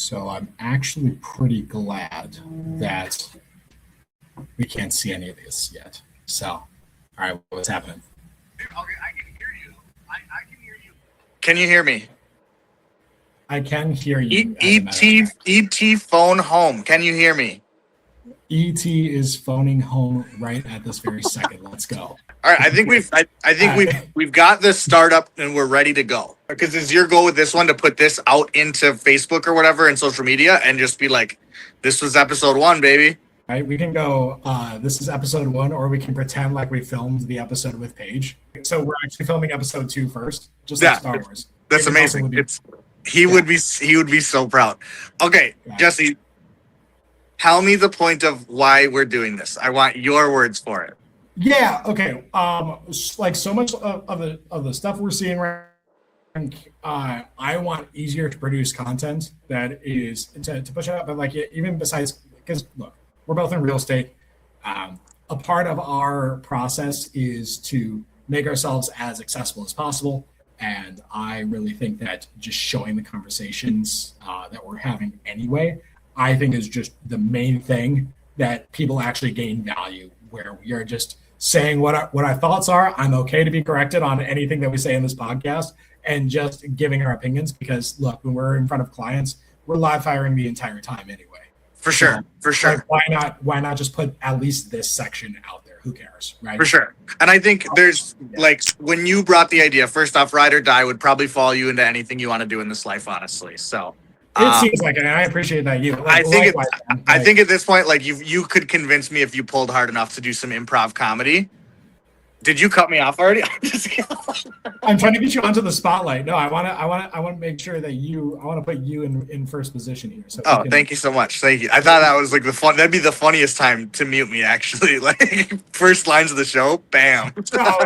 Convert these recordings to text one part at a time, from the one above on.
So I'm actually pretty glad that we can't see any of this yet. So, all right, what's happening? Okay, I can hear you. I can hear you. Can you hear me? I can hear you. ET phone home. Can you hear me? ET is phoning home right at this very second. Let's go. All right, I think we've got this startup and we're ready to go. Because it's your goal with this one to put this out into Facebook or whatever and social media and just be like, this was episode 1, baby. Right, we can go, this is episode 1, or we can pretend like we filmed the episode with Paige. So we're actually filming episode 2 first, just like Star Wars. That's amazing. He would be so proud. Okay, yeah. Jesse, tell me the point of why we're doing this. I want your words for it. Yeah. Okay. Like so much of the stuff we're seeing right now, I want easier to produce content that is to push it out. But like even besides, because look, we're both in real estate. A part of our process is to make ourselves as accessible as possible. And I really think that just showing the conversations that we're having anyway, I think is just the main thing that people actually gain value, where we are just saying what our thoughts are. I'm okay to be corrected on anything that we say in this podcast and just giving our opinions, because look, when we're in front of clients, we're live firing the entire time anyway. For sure. Like, why not just put at least this section out there? Who cares, right? For sure. And I think there's like, when you brought the idea, first off, ride or die would probably follow you into anything you want to do in this life, honestly. So it seems like it, and I appreciate that. I think at this point, like you could convince me if you pulled hard enough to do some improv comedy. Did you cut me off already? I'm trying to get you onto the spotlight. No, I want to make sure that I want to put you in first position here. So thank you so much. Thank you. I thought that was like that'd be the funniest time to mute me, actually. Like first lines of the show, bam. No.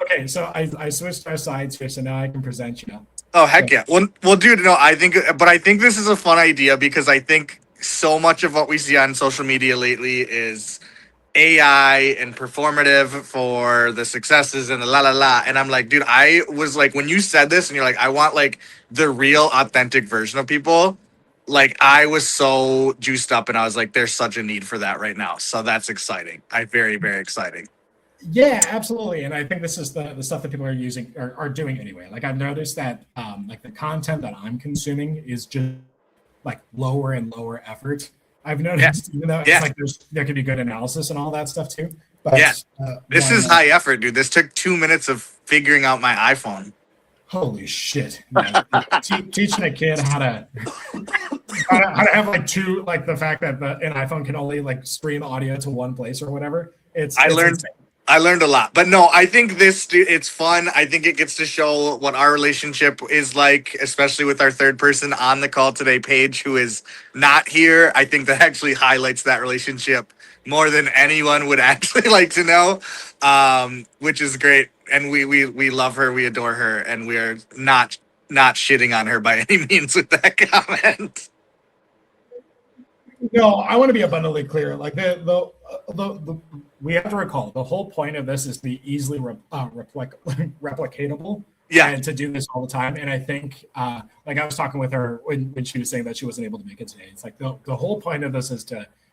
Okay, so I switched our sides here, so now I can present you. Oh, heck yeah. Well, dude, no, I think this is a fun idea, because I think so much of what we see on social media lately is AI and performative for the successes and the la la la. And I'm like, dude, I was like, when you said this and you're like, I want like the real authentic version of people, like I was so juiced up and I was like, there's such a need for that right now. So that's exciting. Very, very exciting. Yeah, absolutely. And I think this is the stuff that people are using or are doing anyway. Like I've noticed that like the content that I'm consuming is just like lower and lower effort. I've noticed, even though it's like there can be good analysis and all that stuff too. But this is high effort, dude. This took 2 minutes of figuring out my iPhone. Holy shit! Teaching a kid how to have like two, like the fact that an iPhone can only like stream audio to one place or whatever. I learned a lot, but no, I think it's fun. I think it gets to show what our relationship is like, especially with our third person on the call today, Paige, who is not here. I think that actually highlights that relationship more than anyone would actually like to know, which is great. And we love her. We adore her. And we are not shitting on her by any means with that comment. No, I want to be abundantly clear. Like we have to recall the whole point of this is to be easily replicatable. Yeah. And to do this all the time. And I think, like I was talking with her when she was saying that she wasn't able to make it today. It's like the whole point of this is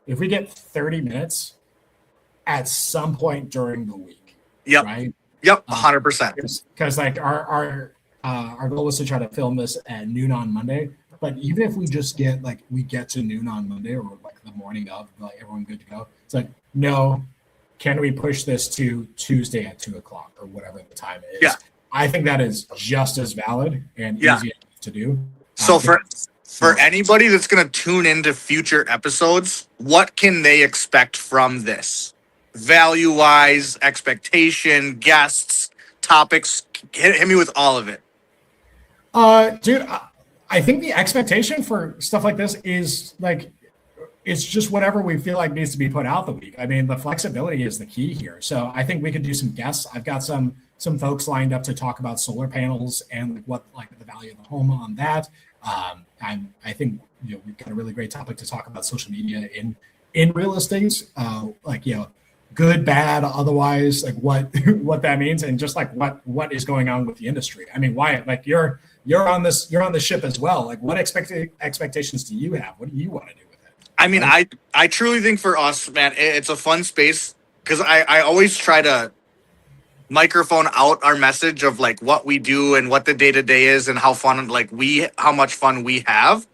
if we get 30 minutes at some point during the week. Yep. Right. Yep. 100%. Because like our goal is to try to film this at noon on Monday. But even if we just get to noon on Monday or like the morning of, like everyone good to go, it's like, no, can we push this to Tuesday at 2:00 or whatever the time is? Yeah. I think that is just as valid and easy to do. So for anybody that's going to tune into future episodes, what can they expect from this? Value-wise, expectation, guests, topics, hit me with all of it. Dude, I think the expectation for stuff like this is like, it's just whatever we feel like needs to be put out the week. I mean, the flexibility is the key here. So I think we could do some guests. I've got some folks lined up to talk about solar panels and what like the value of the home on that. I think we've got a really great topic to talk about social media in real estate. Good, bad, otherwise, like what that means, and just like what is going on with the industry. I mean, Wyatt, like you're you're on the ship as well. Like, what expectations do you have? What do you want to do with it? I mean, I truly think for us, man, it's a fun space because I always try to microphone out our message of like what we do and what the day to day is and how fun how much fun we have.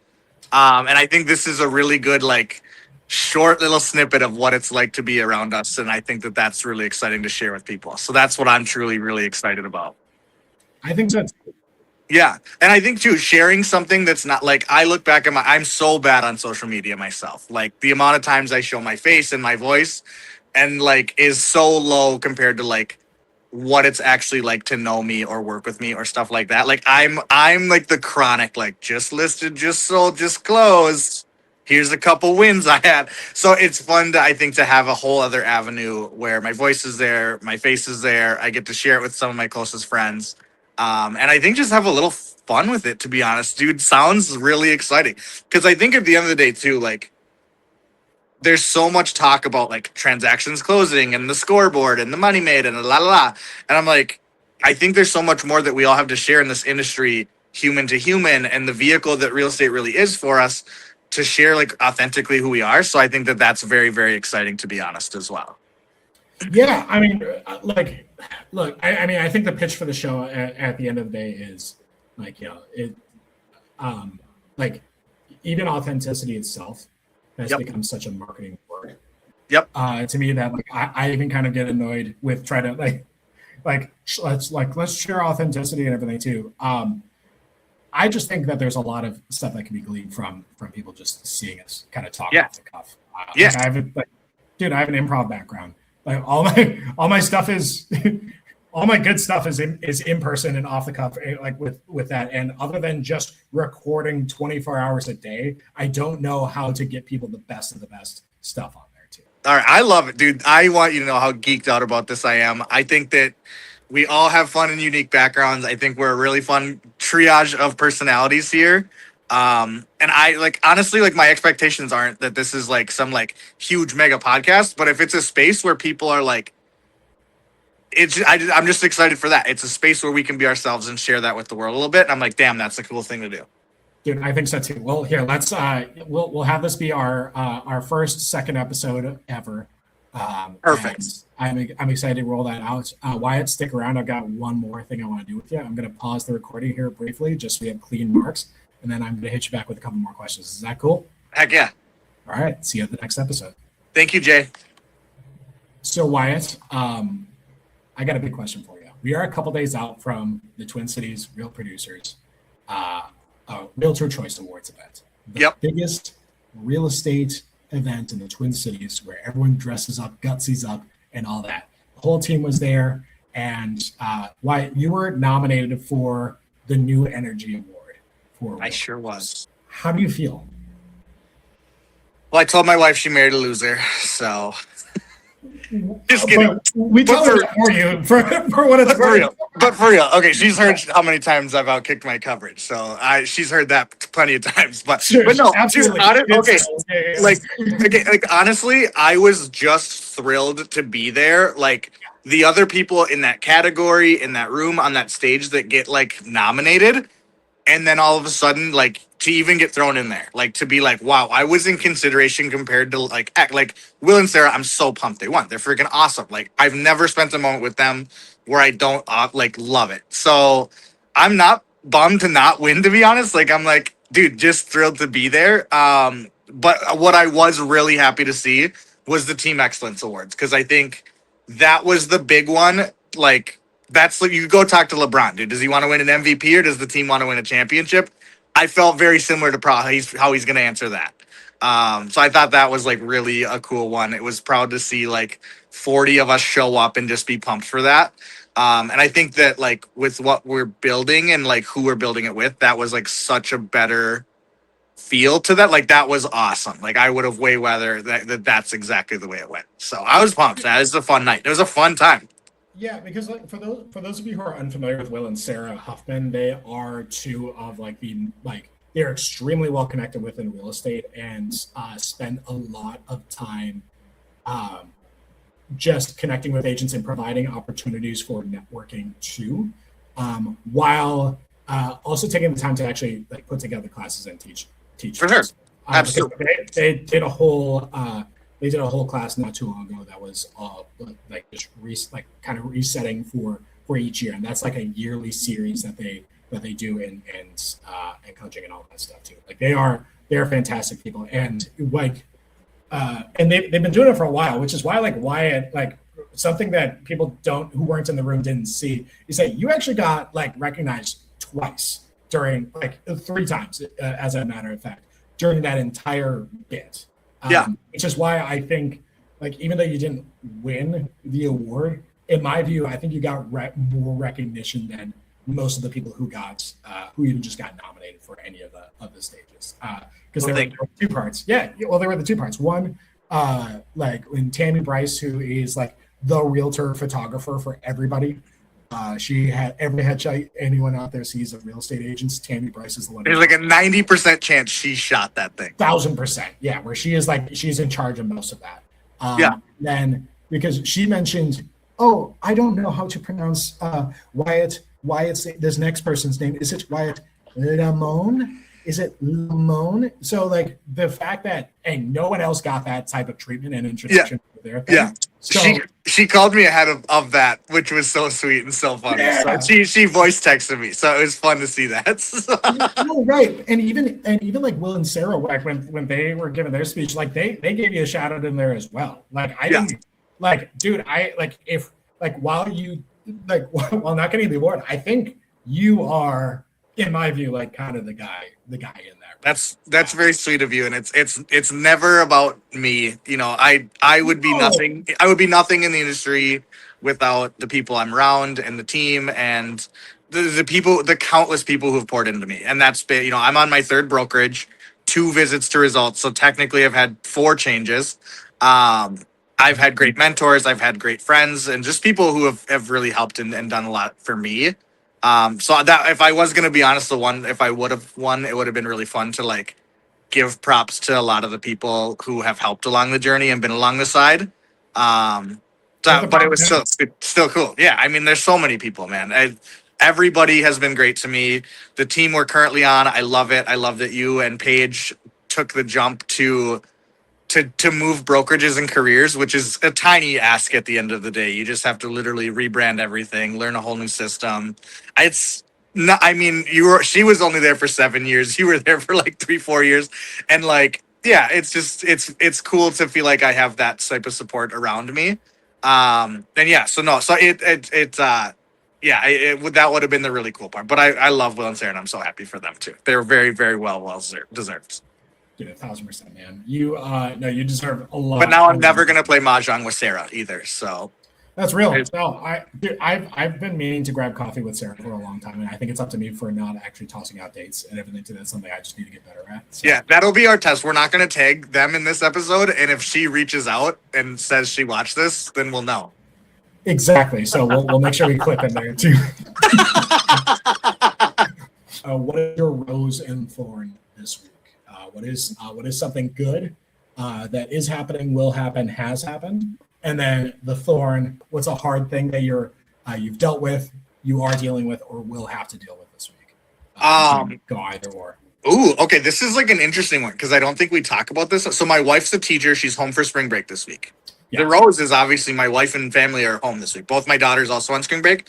And I think this is a really good like short little snippet of what it's like to be around us, and I think that that's really exciting to share with people. So that's what I'm truly really excited about. I think so. Yeah. And I think too, sharing something that's not like I look back at I'm so bad on social media myself. Like the amount of times I show my face and my voice and like is so low compared to like what it's actually like to know me or work with me or stuff like that. Like I'm like the chronic, like just listed, just sold, just closed. Here's a couple wins I had. So it's fun to, I think, to have a whole other avenue where my voice is there, my face is there. I get to share it with some of my closest friends. And I think just have a little fun with it, to be honest, dude. Sounds really exciting. Because I think at the end of the day, too, like, there's so much talk about like transactions closing and the scoreboard and the money made and la la la. And I'm like, I think there's so much more that we all have to share in this industry, human to human, and the vehicle that real estate really is for us to share like authentically who we are. So I think that that's very, very exciting, to be honest, as well. Yeah, I mean, like, look, I mean, I think the pitch for the show at the end of the day is like, like even authenticity itself has become such a marketing word. Yep. To me, that like I even kind of get annoyed with trying to let's share authenticity and everything too. I just think that there's a lot of stuff that can be gleaned from people just seeing us kind of talk off the cuff. Yeah. I have an improv background. Like all my stuff is all my good stuff is in person and off the cuff, like with that. And other than just recording 24 hours a day, I don't know how to get people the best of the best stuff on there too. All right, I love it, dude. I want you to know how geeked out about this I am. I think that we all have fun and unique backgrounds. I think we're a really fun triage of personalities here. And I like honestly, like my expectations aren't that this is like some like huge mega podcast, but if it's a space where people are like, I'm just excited for that. It's a space where we can be ourselves and share that with the world a little bit. And I'm like, damn, that's a cool thing to do. Dude, I think so too. Well, here, let's we'll have this be our second episode ever. Perfect. I'm excited to roll that out. Wyatt, stick around. I've got one more thing I want to do with you. I'm going to pause the recording here briefly, just so we have clean marks, and then I'm going to hit you back with a couple more questions. Is that cool? Heck yeah. All right. See you at the next episode. Thank you, Jay. So Wyatt, I got a big question for you. We are a couple days out from the Twin Cities Real Producers Realtor Choice Awards event. The biggest real estate event in the Twin Cities where everyone dresses up, gutsies up, and all that. The whole team was there, and Wyatt, you were nominated for the New Energy Award. I sure was. How do you feel? Well, I told my wife she married a loser, so just kidding. We told her for you for what it's worth. But for real, okay. She's heard how many times I've outkicked my coverage, so she's heard that plenty of times. But no, absolutely. Like honestly, I was just thrilled to be there. Like the other people in that category, in that room, on that stage that get like nominated, and then all of a sudden, like to even get thrown in there, like to be like, wow, I was in consideration compared to like Will and Sarah. I'm so pumped they won. They're freaking awesome. Like I've never spent a moment with them where I don't love it. So I'm not bummed to not win, to be honest. Like I'm like, dude, just thrilled to be there. But what I was really happy to see was the Team Excellence Awards, because I think that was the big one. Like that's like you go talk to LeBron, dude. Does he want to win an MVP or does the team want to win a championship? I felt very similar to how he's going to answer that. So I thought that was like really a cool one. It was proud to see like 40 of us show up and just be pumped for that. And I think that like with what we're building and like who we're building it with, that was like such a better feel to that. Like that was awesome. Like I would have way rather that's exactly the way it went. So I was pumped. That was a fun night. It was a fun time. Yeah, because like for those of you who are unfamiliar with Will and Sarah Huffman, they are two of like they're extremely well connected within real estate and spend a lot of time just connecting with agents and providing opportunities for networking too, while Also taking the time to actually like put together classes and teach For sure. this. Because Absolutely. they did a whole class not too long ago that was like just like kind of resetting for each year, and that's like a yearly series that they do and coaching and all that stuff too. Like they're fantastic people, and like and they've been doing it for a while, which is why like Wyatt, like something that people who weren't in the room didn't see is that you actually got like recognized twice during like 3 times, as a matter of fact, during that entire bit. Yeah. Which is why I think like even though you didn't win the award, in my view, I think you got more recognition than most of the people who even just got nominated for any of the stages. Because there were 2 parts. Yeah, well, there were the 2 parts. One, like when Tammy Bryce, who is like the realtor photographer for everybody, she had every headshot anyone out there sees of real estate agents. Tammy Bryce is the one. There's like a 90% chance she shot that thing. 1,000%. Yeah, where she is like she's in charge of most of that. Yeah. Then because she mentioned, oh, I don't know how to pronounce Wyatt's this next person's name. Is it Wyatt Lamone? Is it Lamone? So like the fact that no one else got that type of treatment and introduction to their thing. Yeah. So, she called me ahead of that, which was so sweet and so funny. Yeah. So she voice texted me, so it was fun to see that. No, right, and even like Will and Sarah, like when they were giving their speech, like they gave you a shout out in there as well. Like I think, like dude, I like if like while not getting the award, I think you are, in my view, like kind of the guy in there. That's very sweet of you, and it's never about me. You know, I would be nothing. I would be nothing in the industry without the people I'm around and the team and the countless people who've poured into me. And that's been, I'm on my 3rd brokerage, 2 visits to results, so technically I've had 4 changes. I've had great mentors, I've had great friends, and just people who have really helped and done a lot for me. So that if I was going to be honest, if I would have won, it would have been really fun to like give props to a lot of the people who have helped along the journey and been along the side. But it was still cool. Yeah. I mean, there's so many people, man. Everybody has been great to me. The team we're currently on, I love it. I love that you and Paige took the jump to move brokerages and careers, which is a tiny ask at the end of the day. You just have to literally rebrand everything, learn a whole new system. It's not, I mean, she was only there for 7 years. You were there for like 3-4 years. And like, yeah, it's just, it's cool to feel like I have that type of support around me. And yeah, that would have been the really cool part, but I love Will and Sarah and I'm so happy for them too. They're very, very well deserved. Dude, 1,000%, man. You you deserve a lot. But now I'm never gonna play mahjong with Sarah either. So that's real. No, I've been meaning to grab coffee with Sarah for a long time, and I think it's up to me for not actually tossing out dates and everything. So that's something I just need to get better at. So. Yeah, that'll be our test. We're not gonna tag them in this episode, and if she reaches out and says she watched this, then we'll know. Exactly. So we'll make sure we clip in there too. What is your rose and thorn this week? What is something good that is happening, will happen, has happened, and then the thorn. What's a hard thing that you've dealt with, you are dealing with, or will have to deal with this week? Go either or. Ooh, okay. This is like an interesting one because I don't think we talk about this. So my wife's a teacher. She's home for spring break this week. Yeah. The rose is obviously my wife and family are home this week. Both my daughters also on spring break.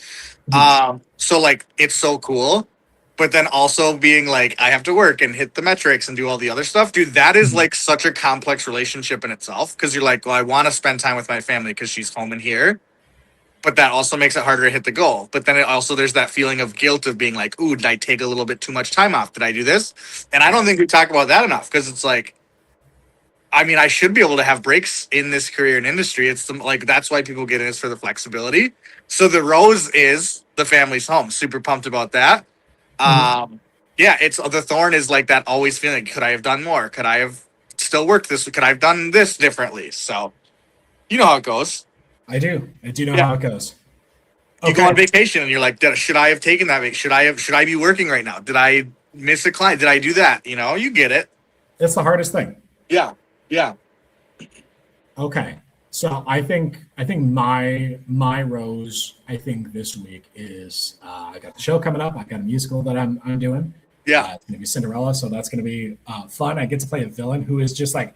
So like it's so cool. But then also being like, I have to work and hit the metrics and do all the other stuff. Dude, that is like such a complex relationship in itself. Because you're like, well, I want to spend time with my family because she's home and here. But that also makes it harder to hit the goal. But then there's that feeling of guilt of being like, ooh, did I take a little bit too much time off? Did I do this? And I don't think we talk about that enough because it's like, I mean, I should be able to have breaks in this career and industry. It's like, that's why people get in, is for the flexibility. So the rose is the family's home. Super pumped about that. Yeah, it's the thorn is like that always feeling, could I have done more? Could I have still worked this? Could I have done this differently? So you know how it goes. I do know how it goes. You go on vacation and you're like, should I have taken that? Should I be working right now? Did I miss a client? Did I do that? You get it. It's the hardest thing. Yeah. Okay. So I think my rose I think this week is I got the show coming up. I've got a musical that I'm doing. Yeah. It's gonna be Cinderella, so that's gonna be fun. I get to play a villain who is just like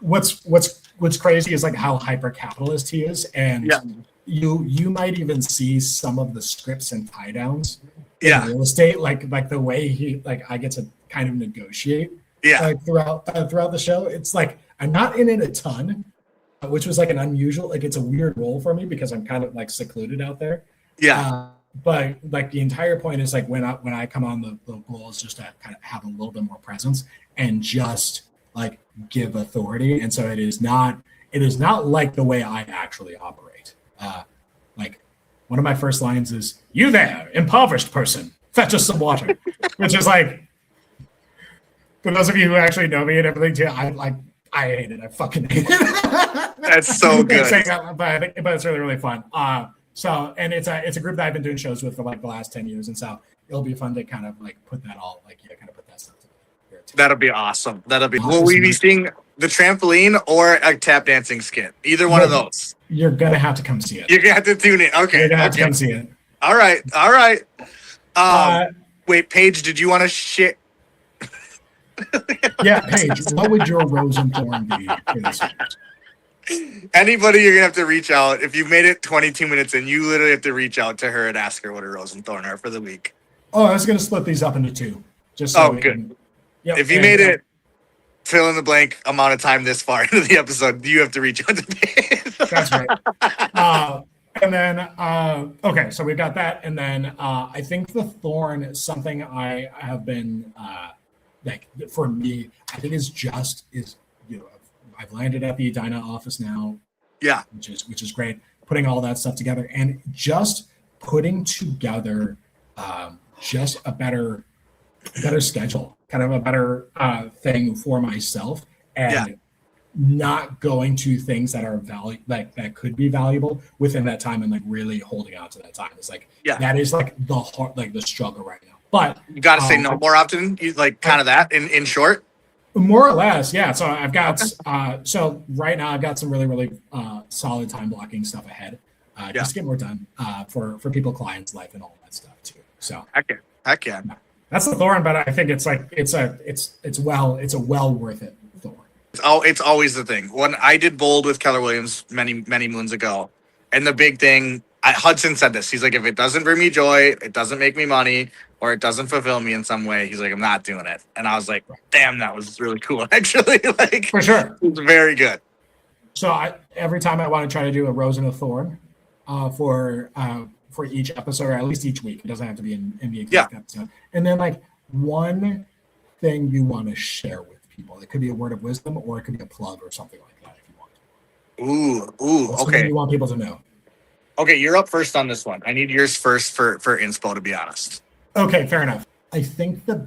what's crazy is like how hyper capitalist he is, and Yeah. you might even see some of the scripts and tie downs in Yeah. real estate, like the way he like I get to kind of negotiate Yeah. throughout the show. It's like I'm not in it a ton, which was like an unusual, like it's a weird role for me because I'm kind of like secluded out there. Yeah. But like the entire point is like when I come on, the goal is just to kind of have a little bit more presence and just like give authority. And so it is not like the way I actually operate. Like one of my first lines is, "You there, impoverished person, fetch us some water," which is like, for those of you who actually know me and everything too, I hate it. I fucking hate it. That's so good. But it's really, really fun. So, and it's a group that I've been doing shows with for like the last 10 years. And so it'll be fun to kind of like put that all, like, kind of put that stuff together. That'll be awesome. Will Awesome. we be seeing the trampoline or a tap dancing skit? Either one of those. You're going to have to come see it. You're going to have to tune in. Okay. You're going to have to come see it. All right. Wait, Paige, did you want to share? Yeah, Paige, what would your rose and thorn be for this week? Anybody, you're gonna have to reach out. If you've made it 22 minutes in, you literally have to reach out to her and ask her what her rose and thorn are for the week. Oh, I was going to split these up into two. Just so good. Yep, If you made it fill in the blank amount of time this far into the episode, you have to reach out to Paige. That's right. And then, okay, so we've got that. And then I think the thorn is something I have been, like, for me, I think is I've landed at the Edina office now. Yeah. Which is great. Putting all that stuff together and just putting together just a better schedule, kind of a better thing for myself, and not going to things that are that could be valuable within that time, and like really holding on to that time. It's like that is like the hard, like the struggle right now. But you got to say no more often. You like kind of that in short. More or less, yeah. So I've got so right now I've got some really, really solid time blocking stuff ahead. Just to get more done for people, clients, life, and all that stuff too. So heck yeah. That's the thorn, but I think it's like it's a well worth it thorn. It's always the thing. When I did Bold with Keller Williams many moons ago, and the big thing, Hudson said this. He's like, if it doesn't bring me joy, it doesn't make me money, or it doesn't fulfill me in some way, he's like, I'm not doing it. And I was like, damn, that was really cool, actually. Like, for sure, it was very good. So every time I want to try to do a rose and a thorn for each episode, or at least each week. It doesn't have to be in the exact episode. And then like one thing you want to share with people. It could be a word of wisdom, or it could be a plug or something like that if you want. Ooh, okay. You want people to know. Okay, you're up first on this one. I need yours first for inspo, to be honest. Okay, fair enough. I think the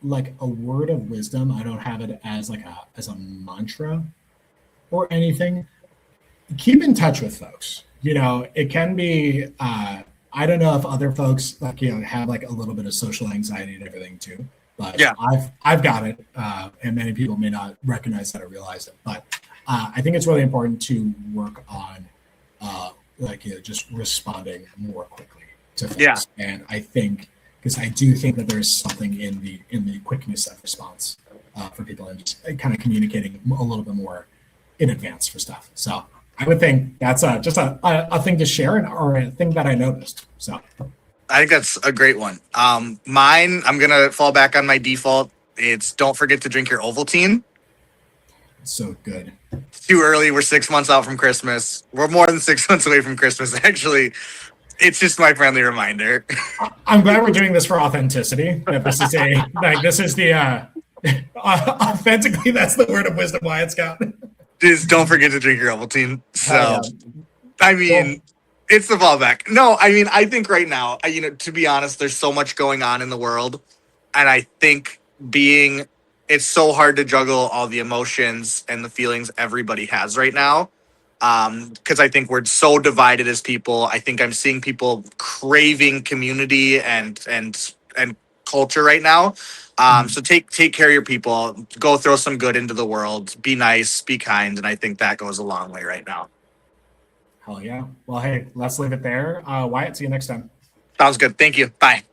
like a word of wisdom, I don't have it as like a mantra or anything. Keep in touch with folks. It can be I don't know if other folks have like a little bit of social anxiety and everything too. But I've got it, and many people may not recognize that or realize it. But I think it's really important to work on just responding more quickly to folks. Yeah. And I think because I do think that there's something in the quickness of response for people, and just kind of communicating a little bit more in advance for stuff. So I would think that's just a thing to share, or a thing that I noticed. So I think that's a great one. Mine, I'm going to fall back on my default. It's don't forget to drink your Ovaltine. So good. It's too early. We're 6 months out from Christmas. We're more than 6 months away from Christmas, actually. It's just my friendly reminder. I'm glad we're doing this for authenticity. That this is the authentically, that's the word of wisdom Wyatt's got. Just don't forget to drink your Ovaltine. So, I mean... It's the fallback. No, I mean, I think right now, to be honest, there's so much going on in the world. And I think it's so hard to juggle all the emotions and the feelings everybody has right now. Because I think we're so divided as people. I think I'm seeing people craving community and culture right now. So take care of your people. Go throw some good into the world. Be nice. Be kind. And I think that goes a long way right now. Hell yeah. Well, hey, let's leave it there. Wyatt, see you next time. Sounds good. Thank you. Bye.